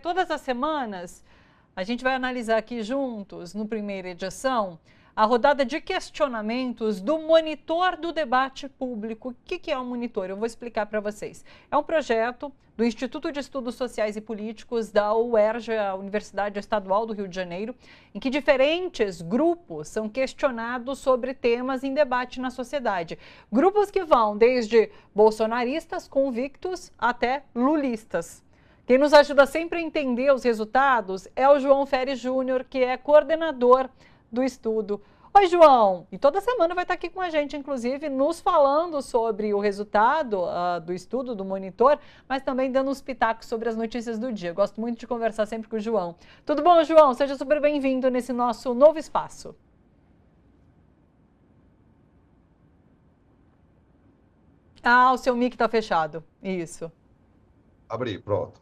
todas as semanas a gente vai analisar aqui juntos, no primeira edição, a rodada de questionamentos do Monitor do Debate Público. O que é o Monitor? Eu vou explicar para vocês. É um projeto do Instituto de Estudos Sociais e Políticos da UERJ, a Universidade Estadual do Rio de Janeiro, em que diferentes grupos são questionados sobre temas em debate na sociedade. Grupos que vão desde bolsonaristas convictos até lulistas. Quem nos ajuda sempre a entender os resultados é o João Feres Júnior, que é coordenador do estudo. Oi, João! E toda semana vai estar aqui com a gente, inclusive, nos falando sobre o resultado do estudo, do Monitor, mas também dando uns pitacos sobre as notícias do dia. Gosto muito de conversar sempre com o João. Tudo bom, João? Seja super bem-vindo nesse nosso novo espaço. O seu mic está fechado. Isso. Abri, pronto.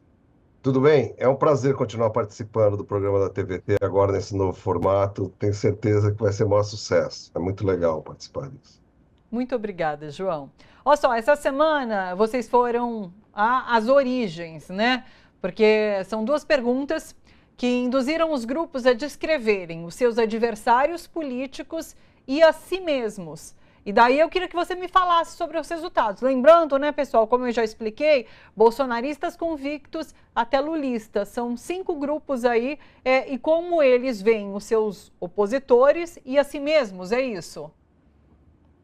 Tudo bem? É um prazer continuar participando do programa da TVT agora nesse novo formato. Tenho certeza que vai ser um maior sucesso. É muito legal participar disso. Muito obrigada, João. Olha só, essa semana vocês foram às origens, né? Porque são duas perguntas que induziram os grupos a descreverem os seus adversários políticos e a si mesmos. E daí eu queria que você me falasse sobre os resultados. Lembrando, né, pessoal, como eu já expliquei, bolsonaristas convictos até lulistas. São 5 grupos aí e como eles veem os seus opositores e a si mesmos, é isso?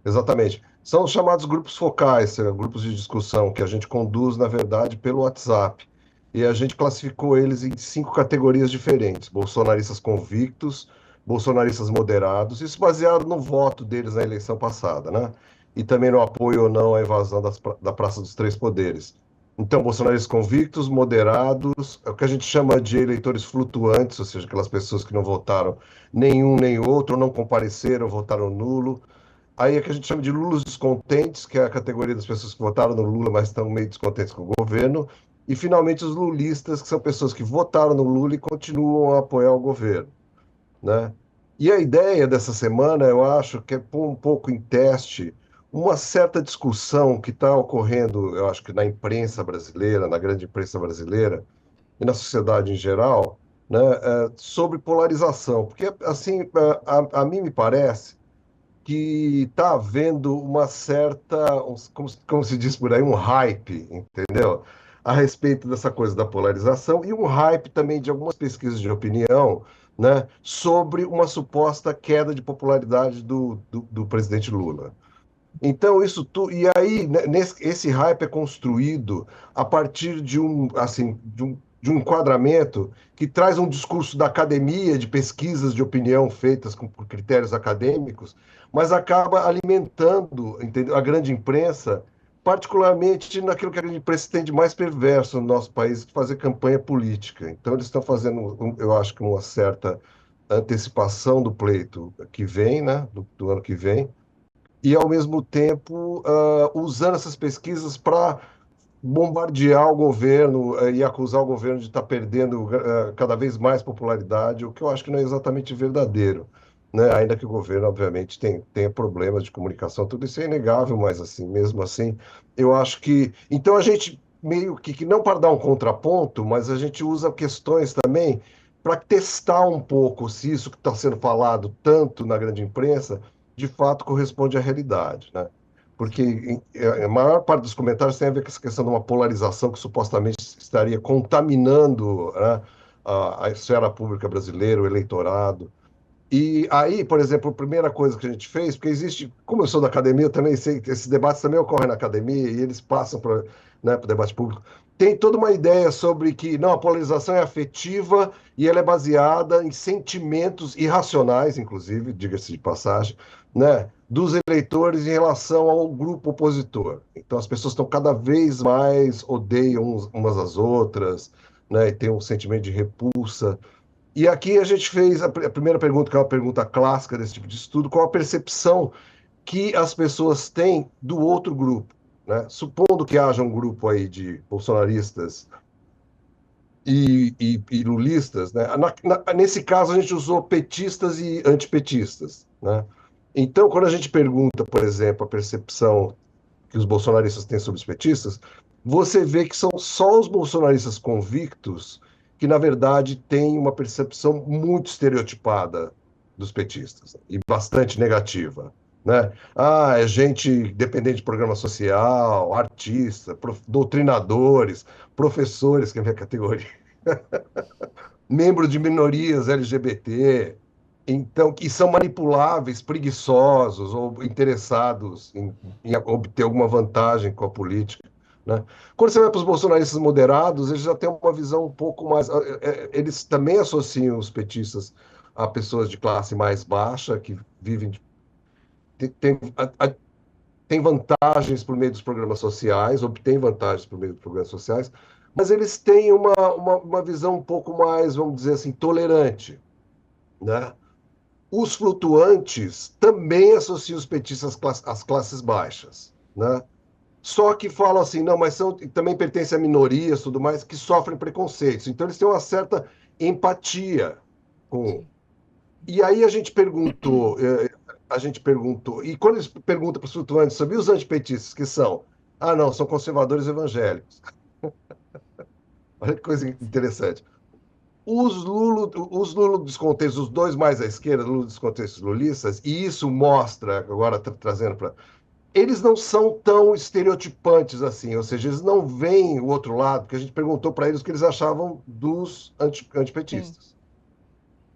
Exatamente. São os chamados grupos focais, grupos de discussão, que a gente conduz, na verdade, pelo WhatsApp. E a gente classificou eles em 5 categorias diferentes: bolsonaristas convictos, bolsonaristas moderados, isso baseado no voto deles na eleição passada, né? E também no apoio ou não à invasão da Praça dos Três Poderes. Então, bolsonaristas convictos, moderados, é o que a gente chama de eleitores flutuantes, ou seja, aquelas pessoas que não votaram nenhum nem outro, ou não compareceram, votaram nulo. Aí é que a gente chama de lulos descontentes, que é a categoria das pessoas que votaram no Lula, mas estão meio descontentes com o governo. E, finalmente, os lulistas, que são pessoas que votaram no Lula e continuam a apoiar o governo, né? E a ideia dessa semana, eu acho, que é pôr um pouco em teste uma certa discussão que está ocorrendo, eu acho que na imprensa brasileira, na grande imprensa brasileira e na sociedade em geral, né, sobre polarização. Porque, assim, a mim me parece que está havendo uma certa, como se diz por aí, um hype, entendeu? A respeito dessa coisa da polarização e um hype também de algumas pesquisas de opinião, né, sobre uma suposta queda de popularidade do presidente Lula. Então, e aí, né, esse hype é construído a partir de um enquadramento que traz um discurso da academia, de pesquisas de opinião feitas por critérios acadêmicos, mas acaba alimentando, entendeu, a grande imprensa, particularmente naquilo que a grande imprensa tem de mais perverso no nosso país, de fazer campanha política. Então, eles estão fazendo, eu acho que uma certa antecipação do pleito que vem, né, do ano que vem, e, ao mesmo tempo, usando essas pesquisas para bombardear o governo e acusar o governo de estar perdendo cada vez mais popularidade, o que eu acho que não é exatamente verdadeiro, né? Ainda que o governo, obviamente, tenha problemas de comunicação, tudo isso é inegável, mas, assim, mesmo assim, eu acho que... Então, a gente meio que não para dar um contraponto, mas a gente usa questões também para testar um pouco se isso que está sendo falado tanto na grande imprensa de fato corresponde à realidade, né? Porque a maior parte dos comentários tem a ver com essa questão de uma polarização que supostamente estaria contaminando, né, a esfera pública brasileira, o eleitorado. E aí, por exemplo, a primeira coisa que a gente fez, porque existe, como eu sou da academia, eu também sei que esses debates também ocorrem na academia e eles passam para, né, o debate público. Tem toda uma ideia sobre que, não, a polarização é afetiva e ela é baseada em sentimentos irracionais, inclusive, diga-se de passagem, né, dos eleitores em relação ao grupo opositor. Então, as pessoas estão cada vez mais odeiam umas às outras, né, e tem um sentimento de repulsa. E aqui a gente fez a primeira pergunta, que é uma pergunta clássica desse tipo de estudo: qual a percepção que as pessoas têm do outro grupo, né? Supondo que haja um grupo aí de bolsonaristas e lulistas, né? Nesse caso, a gente usou petistas e antipetistas, né? Então, quando a gente pergunta, por exemplo, a percepção que os bolsonaristas têm sobre os petistas, você vê que são só os bolsonaristas convictos que, na verdade, tem uma percepção muito estereotipada dos petistas e bastante negativa, né? Ah, é gente dependente de programa social, artista, doutrinadores, professores, que é a minha categoria, membros de minorias LGBT, então, que são manipuláveis, preguiçosos ou interessados em obter alguma vantagem com a política, né? Quando você vai para os bolsonaristas moderados, eles já têm uma visão um pouco mais. Eles também associam os petistas a pessoas de classe mais baixa, que vivem. Tem, tem vantagens por meio dos programas sociais, obtêm vantagens por meio dos programas sociais, mas eles têm uma visão um pouco mais, vamos dizer assim, tolerante, né? Os flutuantes também associam os petistas às classes baixas, né? Só que falam assim, não, mas também pertencem a minorias, tudo mais, que sofrem preconceitos. Então eles têm uma certa empatia com. Sim. E aí a gente perguntou, e quando eles perguntam para os flutuantes sobre os antipetistas, que são, ah, não, são conservadores evangélicos. Olha que coisa interessante. Os Lula descontextos, os dois mais à esquerda, Lula descontextos lulistas, e isso mostra, agora trazendo para. Eles não são tão estereotipantes assim, ou seja, eles não veem o outro lado, porque a gente perguntou para eles o que eles achavam dos Sim. antipetistas.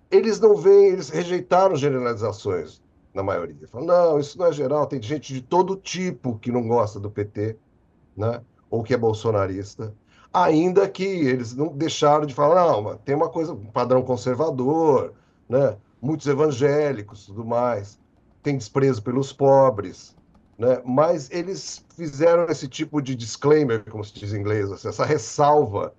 Eles não veem, eles rejeitaram generalizações, na maioria. Falam, não, isso não é geral, tem gente de todo tipo que não gosta do PT, né? Ou que é bolsonarista, ainda que eles não deixaram de falar, não, mas tem uma coisa, um padrão conservador, né? Muitos evangélicos, tudo mais, tem desprezo pelos pobres, né? Mas eles fizeram esse tipo de disclaimer, como se diz em inglês, assim, essa ressalva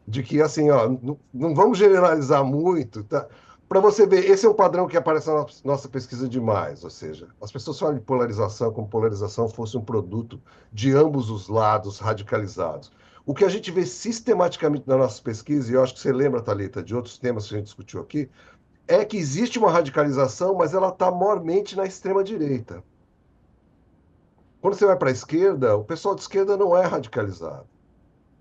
de que assim, ó, não vamos generalizar muito, tá? Para você ver, esse é um padrão que aparece na nossa pesquisa demais, ou seja, as pessoas falam de polarização como polarização fosse um produto de ambos os lados radicalizados. O que a gente vê sistematicamente na nossa pesquisa, e eu acho que você lembra, Thalita, de outros temas que a gente discutiu aqui, é que existe uma radicalização, mas ela está mormente na extrema-direita. Quando você vai para a esquerda, o pessoal de esquerda não é radicalizado.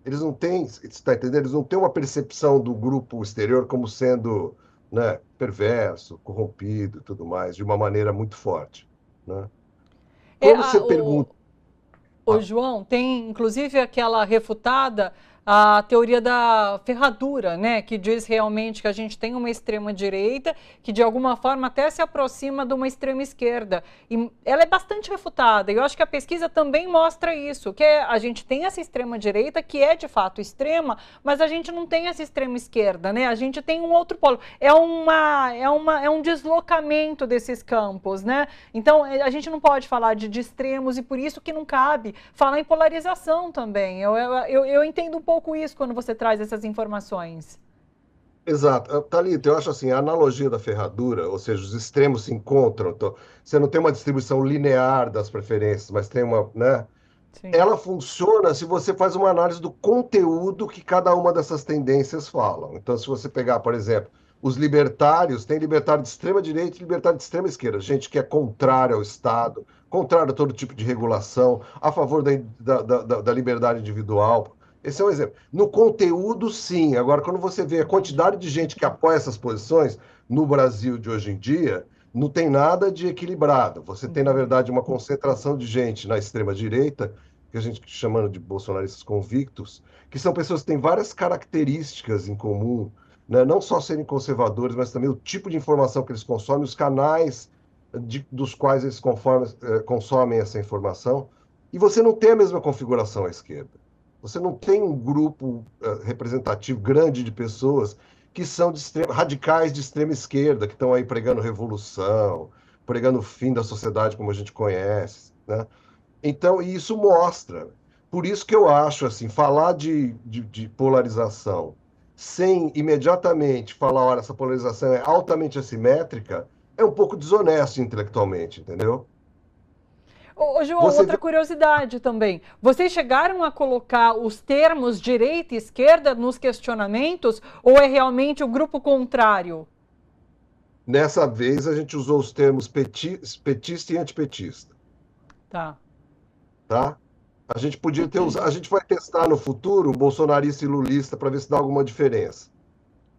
Eles não têm, você está entendendo? Eles não têm uma percepção do grupo exterior como sendo, né, perverso, corrompido e tudo mais, de uma maneira muito forte, né? É, Quando você pergunta. Ô, João, tem inclusive aquela refutada a teoria da ferradura, né, que diz realmente que a gente tem uma extrema direita que de alguma forma até se aproxima de uma extrema esquerda. E ela é bastante refutada. E eu acho que a pesquisa também mostra isso, que a gente tem essa extrema direita que é de fato extrema, mas a gente não tem essa extrema esquerda, né? A gente tem um outro polo. É um deslocamento desses campos, né? Então a gente não pode falar de extremos e por isso que não cabe falar em polarização também. Eu entendo um pouco isso quando você traz essas informações. Exato. Thalita, eu acho assim, a analogia da ferradura, ou seja, os extremos se encontram, então, você não tem uma distribuição linear das preferências, mas tem uma, né? Sim. Ela funciona se você faz uma análise do conteúdo que cada uma dessas tendências falam. Então, se você pegar, por exemplo, os libertários, tem libertário de extrema direita e libertário de extrema esquerda, gente que é contrária ao Estado, contrária a todo tipo de regulação, a favor da liberdade individual. Esse é um exemplo. No conteúdo, sim. Agora, quando você vê a Entendi. quantidade de gente que apoia essas posições no Brasil de hoje em dia, não tem nada de equilibrado. Você tem, na Entendi. verdade, uma concentração de gente na extrema-direita, que a gente chama de bolsonaristas convictos, que são pessoas que têm várias características em comum, né? Não só serem conservadores, mas também o tipo de informação que eles consomem, os canais dos quais eles consomem essa informação. E você não tem a mesma configuração à esquerda. Você não tem um grupo representativo grande de pessoas que são radicais de extrema esquerda, que estão aí pregando revolução, pregando o fim da sociedade como a gente conhece, né? Então, e isso mostra. Por isso que eu acho, assim, falar de polarização sem imediatamente falar, olha, essa polarização é altamente assimétrica, é um pouco desonesto intelectualmente, entendeu? Ô, João, Você outra vê curiosidade também. Vocês chegaram a colocar os termos direita e esquerda nos questionamentos ou é realmente o grupo contrário? nessa vez a gente usou os termos petista e antipetista, Tá. tá? A gente podia ter usado, a gente vai testar no futuro bolsonarista e lulista para ver se dá alguma diferença.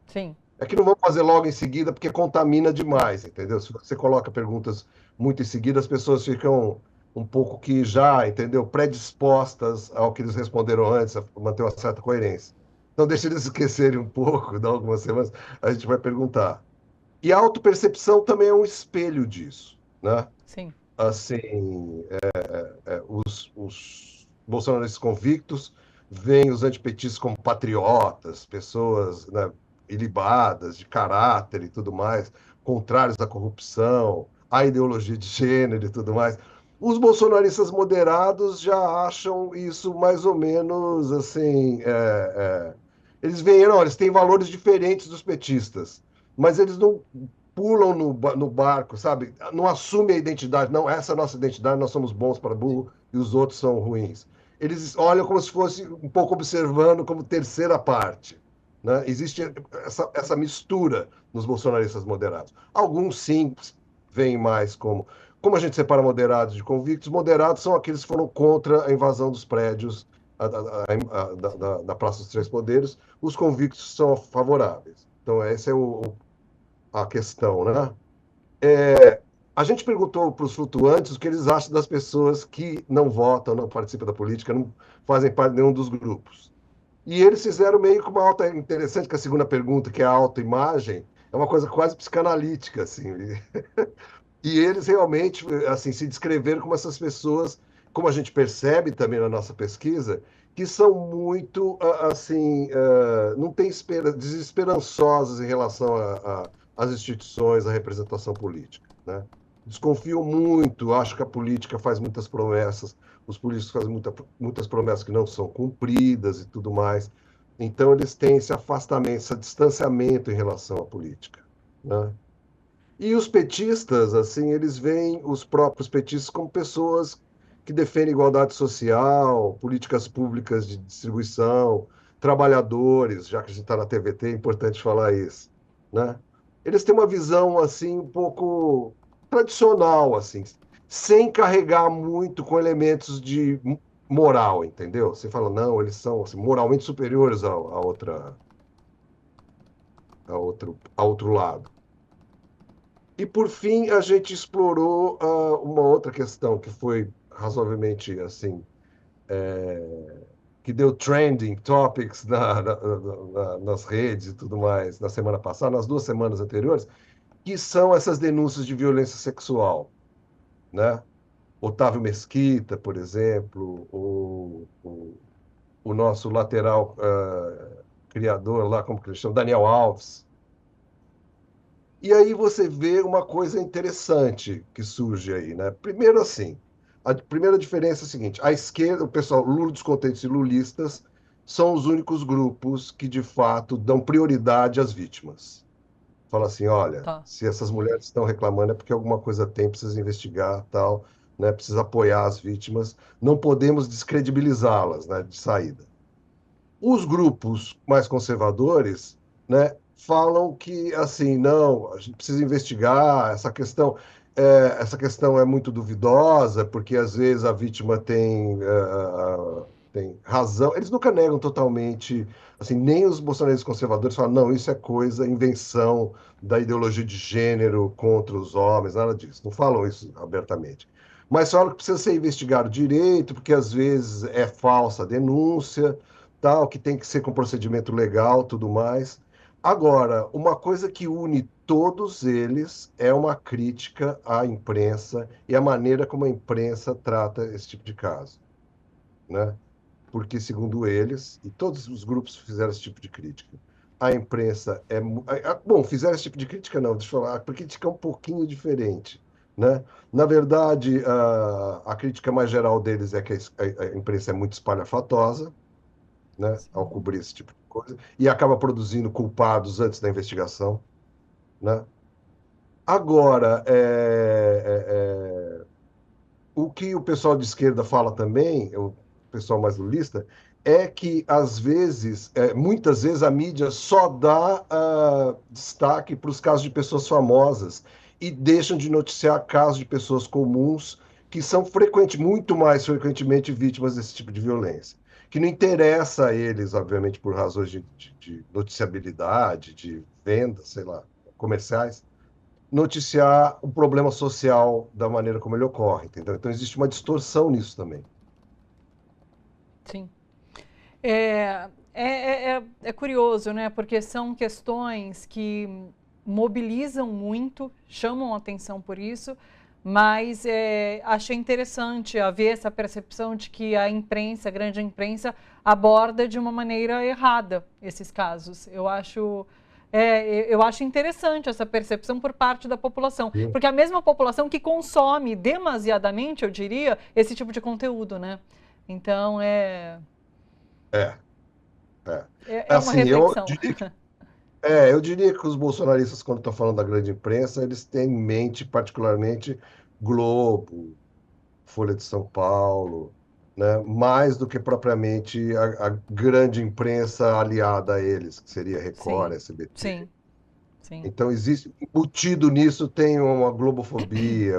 Sim, É que não vamos fazer logo em seguida porque contamina demais, entendeu? Se você coloca perguntas muito em seguida, as pessoas ficam um pouco que já, entendeu? Predispostas ao que eles responderam antes, a manter uma certa coerência. Então, deixa eles esquecerem um pouco, dá algumas semanas, a gente vai perguntar. E a autopercepção também é um espelho disso, né? sim. Assim, os bolsonaristas convictos veem os antipetistas como patriotas, pessoas, né, ilibadas, de caráter e tudo mais, contrários à corrupção, à ideologia de gênero e tudo mais. Os bolsonaristas moderados já acham isso mais ou menos assim. Eles veem, não, eles têm valores diferentes dos petistas, mas eles não pulam no barco, sabe? Não assume a identidade, não, essa é a nossa identidade, nós somos bons para burro e os outros são ruins. Eles olham como se fosse um pouco observando como terceira parte. Né? Existe essa mistura nos bolsonaristas moderados. Alguns, sim, veem mais como. Como a gente separa moderados de convictos, moderados são aqueles que foram contra a invasão dos prédios da Praça dos Três Poderes, os convictos são favoráveis. Então, essa é a questão, né? A gente perguntou para os flutuantes o que eles acham das pessoas que não votam, não participam da política, não fazem parte de nenhum dos grupos. E eles fizeram meio que uma alta interessante, que a segunda pergunta, que é a autoimagem, é uma coisa quase psicanalítica, assim. E eles realmente, assim, se descreveram como essas pessoas, como a gente percebe também na nossa pesquisa, que são muito, assim, não têm desesperançosas em relação às instituições, à representação política, né? Desconfiam muito, acham que a política faz muitas promessas, os políticos fazem muitas promessas que não são cumpridas e tudo mais. Então, eles têm esse afastamento, esse distanciamento em relação à política, né? E os petistas, assim, eles veem os próprios petistas como pessoas que defendem igualdade social, políticas públicas de distribuição, trabalhadores, já que a gente está na TVT, é importante falar isso, né? Eles têm uma visão, assim, um pouco tradicional, assim, sem carregar muito com elementos de moral, entendeu? Você fala, não, eles são assim, moralmente superiores a outro lado. E, por fim, a gente explorou uma outra questão que foi razoavelmente assim, que deu trending topics nas redes e tudo mais na semana passada, nas 2 semanas anteriores, que são essas denúncias de violência sexual, né? Otávio Mesquita, por exemplo, o nosso lateral criador lá, como que ele chama? Daniel Alves. E aí você vê uma coisa interessante que surge aí, né? Primeiro assim, a primeira diferença é a seguinte, a esquerda, o pessoal, Lula descontentes e lulistas, são os únicos grupos que de fato dão prioridade às vítimas. Fala assim, olha, Tá. se essas mulheres estão reclamando é porque alguma coisa tem, precisa investigar, tal, né? Precisa apoiar as vítimas, não podemos descredibilizá-las, né, de saída. Os grupos mais conservadores, né, falam que assim, não, a gente precisa investigar essa questão é muito duvidosa, porque às vezes a vítima tem razão. Eles nunca negam totalmente, assim, nem os bolsonaristas conservadores falam, não, isso é coisa, invenção da ideologia de gênero contra os homens, nada disso. Não falam isso abertamente. Mas falam que precisa ser investigado direito, porque às vezes é falsa a denúncia, tal, que tem que ser com procedimento legal, tudo mais. Agora, uma coisa que une todos eles é uma crítica à imprensa e à maneira como a imprensa trata esse tipo de caso, né? Porque, segundo eles, e todos os grupos fizeram esse tipo de crítica, a imprensa é. Bom, fizeram esse tipo de crítica, não, deixa eu falar, a crítica é um pouquinho diferente, né? Na verdade, a crítica mais geral deles é que a imprensa é muito espalhafatosa, né, ao Sim. cobrir esse tipo de coisa, e acaba produzindo culpados antes da investigação, né? Agora, o que o pessoal de esquerda fala também, o pessoal mais lulista, é que às vezes, muitas vezes a mídia só dá destaque para os casos de pessoas famosas e deixam de noticiar casos de pessoas comuns que são muito mais frequentemente vítimas desse tipo de violência. que não interessa a eles, obviamente, por razões de noticiabilidade, de venda, sei lá, comerciais, noticiar o problema social da maneira como ele ocorre, entendeu? Então existe uma distorção nisso também. Sim. É curioso, né? Porque são questões que mobilizam muito, chamam a atenção por isso, mas achei interessante haver essa percepção de que a imprensa, a grande imprensa, aborda de uma maneira errada esses casos. Eu acho interessante essa percepção por parte da população, Sim. porque a mesma população que consome demasiadamente, eu diria, esse tipo de conteúdo, né? Então, É, é. é uma Assim, reflexão. eu diria que os bolsonaristas, quando estão falando da grande imprensa, eles têm em mente, particularmente, Globo, Folha de São Paulo, né? Mais do que propriamente a grande imprensa aliada a eles, que seria Record, Sim, SBT. sim, sim. Então, existe, embutido nisso, tem uma globofobia,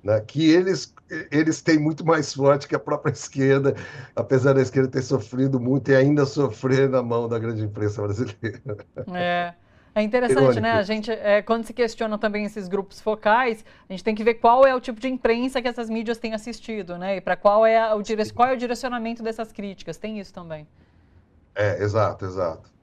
né, que eles têm muito mais forte que a própria esquerda, apesar da esquerda ter sofrido muito e ainda sofrer na mão da grande imprensa brasileira. É, é interessante, né? Irônico A isso. gente, quando se questiona também esses grupos focais, a gente tem que ver qual é o tipo de imprensa que essas mídias têm assistido, né? E para qual é o direcionamento dessas críticas. Tem isso também. Exato, exato.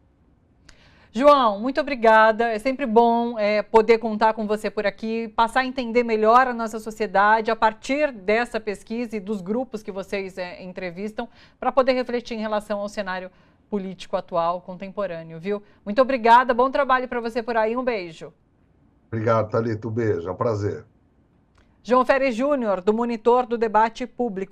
João, muito obrigada. É sempre bom poder contar com você por aqui, passar a entender melhor a nossa sociedade a partir dessa pesquisa e dos grupos que vocês entrevistam, para poder refletir em relação ao cenário político atual, contemporâneo, viu? Muito obrigada, bom trabalho para você por aí, um beijo. Obrigado, Thalita. Um beijo, é um prazer. João Ferres Júnior, do Monitor do Debate Público.